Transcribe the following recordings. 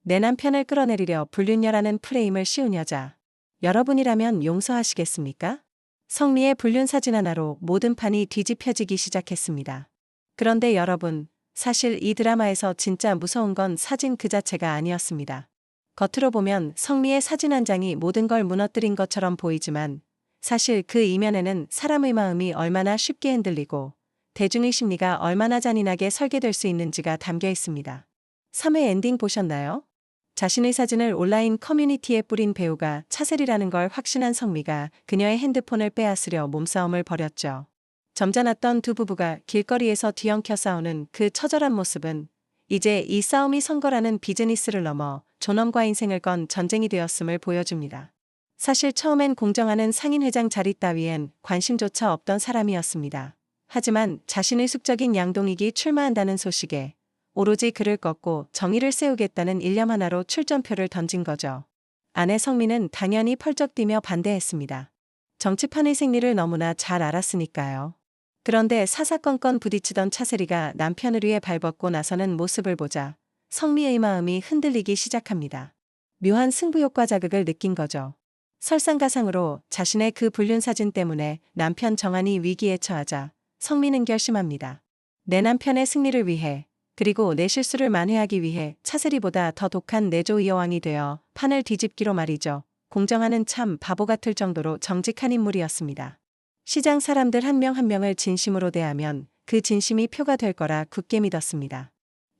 내 남편을 끌어내리려 불륜녀라는 프레임을 씌운 여자. 여러분이라면 용서하시겠습니까? 성미의 불륜 사진 하나로 모든 판이 뒤집혀지기 시작했습니다. 그런데 여러분, 사실 이 드라마에서 진짜 무서운 건 사진 그 자체가 아니었습니다. 겉으로 보면 성미의 사진 한 장이 모든 걸 무너뜨린 것처럼 보이지만 사실 그 이면에는 사람의 마음이 얼마나 쉽게 흔들리고 대중의 심리가 얼마나 잔인하게 설계될 수 있는지가 담겨 있습니다. 3회 엔딩 보셨나요? 자신의 사진을 온라인 커뮤니티에 뿌린 배우가 차셀이라는 걸 확신한 성미가 그녀의 핸드폰을 빼앗으려 몸싸움을 벌였죠. 점잖았던 두 부부가 길거리에서 뒤엉켜 싸우는 그 처절한 모습은 이제 이 싸움이 선거라는 비즈니스를 넘어 존엄과 인생을 건 전쟁이 되었음을 보여줍니다. 사실 처음엔 공정하는 상인회장 자리 따위엔 관심조차 없던 사람이었습니다. 하지만 자신의 숙적인 양동익이 출마한다는 소식에 오로지 그를 꺾고 정의를 세우겠다는 일념 하나로 출전표를 던진 거죠. 아내 성미는 당연히 펄쩍 뛰며 반대했습니다. 정치판의 생리를 너무나 잘 알았으니까요. 그런데 사사건건 부딪히던 차세리가 남편을 위해 발벗고 나서는 모습을 보자 성미의 마음이 흔들리기 시작합니다. 묘한 승부욕과 자극을 느낀 거죠. 설상가상으로 자신의 그 불륜 사진 때문에 남편 정한이 위기에 처하자 성미는 결심합니다. 내 남편의 승리를 위해 그리고 내 실수를 만회하기 위해 차세리보다 더 독한 내조 여왕이 되어 판을 뒤집기로 말이죠. 공정하는 참 바보 같을 정도로 정직한 인물이었습니다. 시장 사람들 한 명 한 명을 진심으로 대하면 그 진심이 표가 될 거라 굳게 믿었습니다.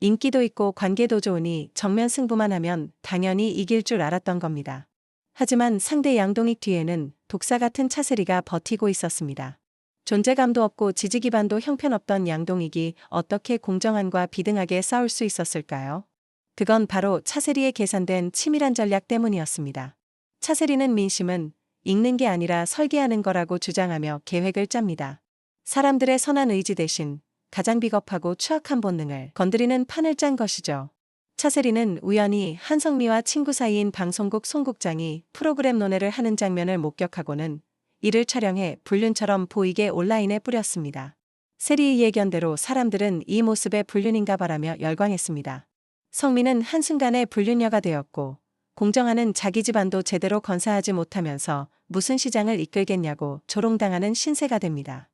인기도 있고 관계도 좋으니 정면 승부만 하면 당연히 이길 줄 알았던 겁니다. 하지만 상대 양동익 뒤에는 독사 같은 차세리가 버티고 있었습니다. 존재감도 없고 지지 기반도 형편없던 양동익이 어떻게 공정함과 비등하게 싸울 수 있었을까요? 그건 바로 차세리의 계산된 치밀한 전략 때문이었습니다. 차세리는 민심은 읽는 게 아니라 설계하는 거라고 주장하며 계획을 짭니다. 사람들의 선한 의지 대신 가장 비겁하고 추악한 본능을 건드리는 판을 짠 것이죠. 차세리는 우연히 한성미와 친구 사이인 방송국 송국장이 프로그램 논의를 하는 장면을 목격하고는 이를 촬영해 불륜처럼 보이게 온라인에 뿌렸습니다. 세리의 예견대로 사람들은 이 모습에 불륜인가 바라며 열광했습니다. 성미는 한순간에 불륜녀가 되었고 공정하는 자기 집안도 제대로 건사하지 못하면서 무슨 시장을 이끌겠냐고 조롱당하는 신세가 됩니다.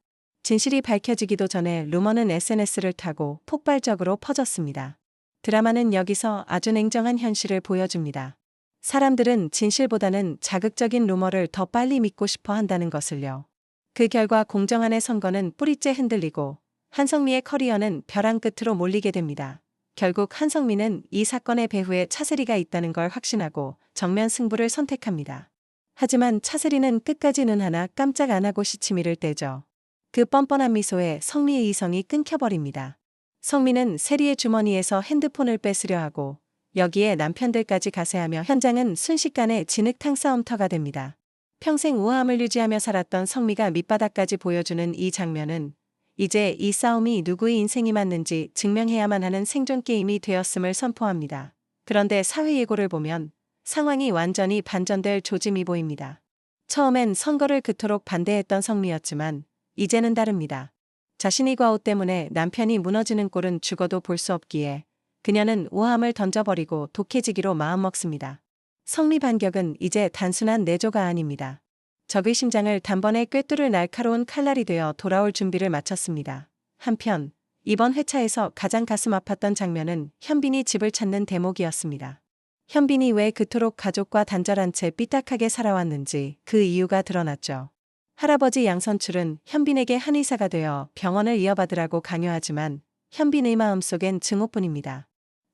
진실이 밝혀지기도 전에 루머는 SNS를 타고 폭발적으로 퍼졌습니다. 드라마는 여기서 아주 냉정한 현실을 보여줍니다. 사람들은 진실보다는 자극적인 루머를 더 빨리 믿고 싶어 한다는 것을요. 그 결과 공정한의 선거는 뿌리째 흔들리고 한성미의 커리어는 벼랑 끝으로 몰리게 됩니다. 결국 한성미는 이 사건의 배후에 차세리가 있다는 걸 확신하고 정면 승부를 선택합니다. 하지만 차세리는 끝까지 눈 하나 깜짝 안 하고 시치미를 떼죠. 그 뻔뻔한 미소에 성미의 이성이 끊겨버립니다. 성미는 세리의 주머니에서 핸드폰을 뺏으려 하고 여기에 남편들까지 가세하며 현장은 순식간에 진흙탕 싸움터가 됩니다. 평생 우아함을 유지하며 살았던 성미가 밑바닥까지 보여주는 이 장면은 이제 이 싸움이 누구의 인생이 맞는지 증명해야만 하는 생존 게임이 되었음을 선포합니다. 그런데 사회 예고를 보면 상황이 완전히 반전될 조짐이 보입니다. 처음엔 선거를 그토록 반대했던 성미였지만 이제는 다릅니다. 자신의 과오 때문에 남편이 무너지는 꼴은 죽어도 볼 수 없기에 그녀는 우아함을 던져버리고 독해지기로 마음먹습니다. 성미 반격은 이제 단순한 내조가 아닙니다. 적의 심장을 단번에 꿰뚫을 날카로운 칼날이 되어 돌아올 준비를 마쳤습니다. 한편 이번 회차에서 가장 가슴 아팠던 장면은 현빈이 집을 찾는 대목이었습니다. 현빈이 왜 그토록 가족과 단절한 채 삐딱하게 살아왔는지 그 이유가 드러났죠. 할아버지 양선출은 현빈에게 한의사가 되어 병원을 이어받으라고 강요하지만 현빈의 마음속엔 증오뿐입니다.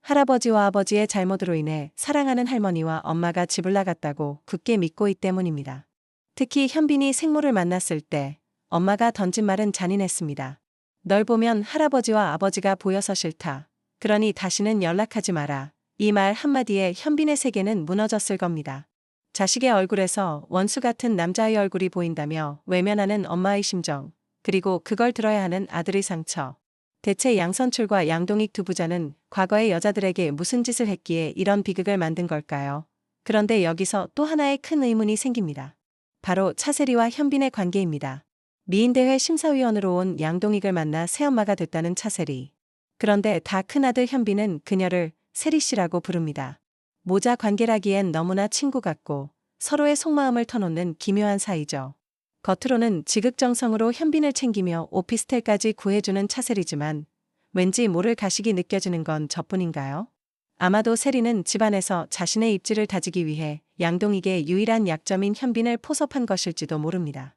할아버지와 아버지의 잘못으로 인해 사랑하는 할머니와 엄마가 집을 나갔다고 굳게 믿고 있기 때문입니다. 특히 현빈이 생모를 만났을 때 엄마가 던진 말은 잔인했습니다. 널 보면 할아버지와 아버지가 보여서 싫다. 그러니 다시는 연락하지 마라. 이 말 한마디에 현빈의 세계는 무너졌을 겁니다. 자식의 얼굴에서 원수 같은 남자의 얼굴이 보인다며 외면하는 엄마의 심정, 그리고 그걸 들어야 하는 아들의 상처. 대체 양선출과 양동익 두 부자는 과거의 여자들에게 무슨 짓을 했기에 이런 비극을 만든 걸까요? 그런데 여기서 또 하나의 큰 의문이 생깁니다. 바로 차세리와 현빈의 관계입니다. 미인대회 심사위원으로 온 양동익을 만나 새엄마가 됐다는 차세리. 그런데 다 큰아들 현빈은 그녀를 세리씨라고 부릅니다. 모자 관계라기엔 너무나 친구 같고 서로의 속마음을 터놓는 기묘한 사이죠. 겉으로는 지극정성으로 현빈을 챙기며 오피스텔까지 구해주는 차세리지만 왠지 모를 가식이 느껴지는 건 저뿐인가요? 아마도 세리는 집안에서 자신의 입지를 다지기 위해 양동익의 유일한 약점인 현빈을 포섭한 것일지도 모릅니다.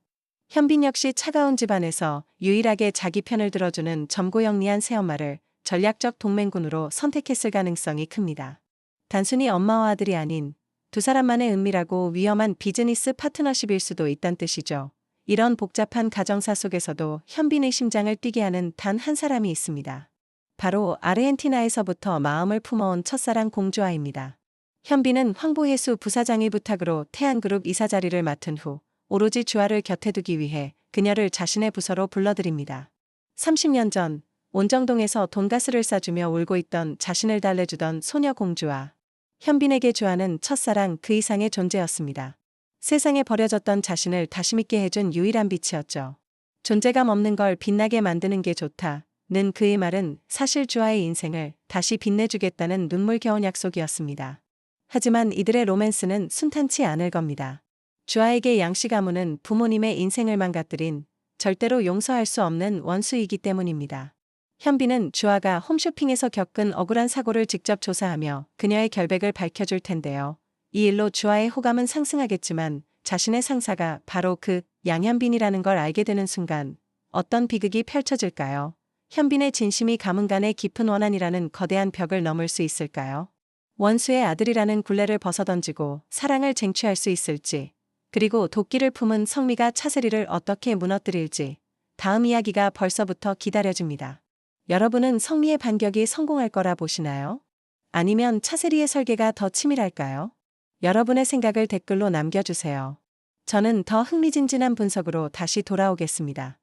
현빈 역시 차가운 집안에서 유일하게 자기 편을 들어주는 점고영리한 새엄마를 전략적 동맹군으로 선택했을 가능성이 큽니다. 단순히 엄마와 아들이 아닌 두 사람만의 은밀하고 위험한 비즈니스 파트너십일 수도 있단 뜻이죠. 이런 복잡한 가정사 속에서도 현빈의 심장을 뛰게 하는 단 한 사람이 있습니다. 바로 아르헨티나에서부터 마음을 품어온 첫사랑 공주아입니다. 현빈은 황보혜수 부사장의 부탁으로 태안그룹 이사 자리를 맡은 후 오로지 주아를 곁에 두기 위해 그녀를 자신의 부서로 불러들입니다. 30년 전 온정동에서 돈가스를 싸주며 울고 있던 자신을 달래주던 소녀 공주아. 현빈에게 주아는 첫사랑 그 이상의 존재였습니다. 세상에 버려졌던 자신을 다시 믿게 해준 유일한 빛이었죠. 존재감 없는 걸 빛나게 만드는 게 좋다. 는 그의 말은 사실 주아의 인생을 다시 빛내주겠다는 눈물겨운 약속이었습니다. 하지만 이들의 로맨스는 순탄치 않을 겁니다. 주아에게 양씨 가문은 부모님의 인생을 망가뜨린 절대로 용서할 수 없는 원수이기 때문입니다. 현빈은 주아가 홈쇼핑에서 겪은 억울한 사고를 직접 조사하며 그녀의 결백을 밝혀줄 텐데요. 이 일로 주아의 호감은 상승하겠지만 자신의 상사가 바로 그 양현빈이라는 걸 알게 되는 순간 어떤 비극이 펼쳐질까요? 현빈의 진심이 가문간의 깊은 원한이라는 거대한 벽을 넘을 수 있을까요? 원수의 아들이라는 굴레를 벗어던지고 사랑을 쟁취할 수 있을지, 그리고 도끼를 품은 성미가 차세리를 어떻게 무너뜨릴지 다음 이야기가 벌써부터 기다려집니다. 여러분은 성미의 반격이 성공할 거라 보시나요? 아니면 차세리의 설계가 더 치밀할까요? 여러분의 생각을 댓글로 남겨주세요. 저는 더 흥미진진한 분석으로 다시 돌아오겠습니다.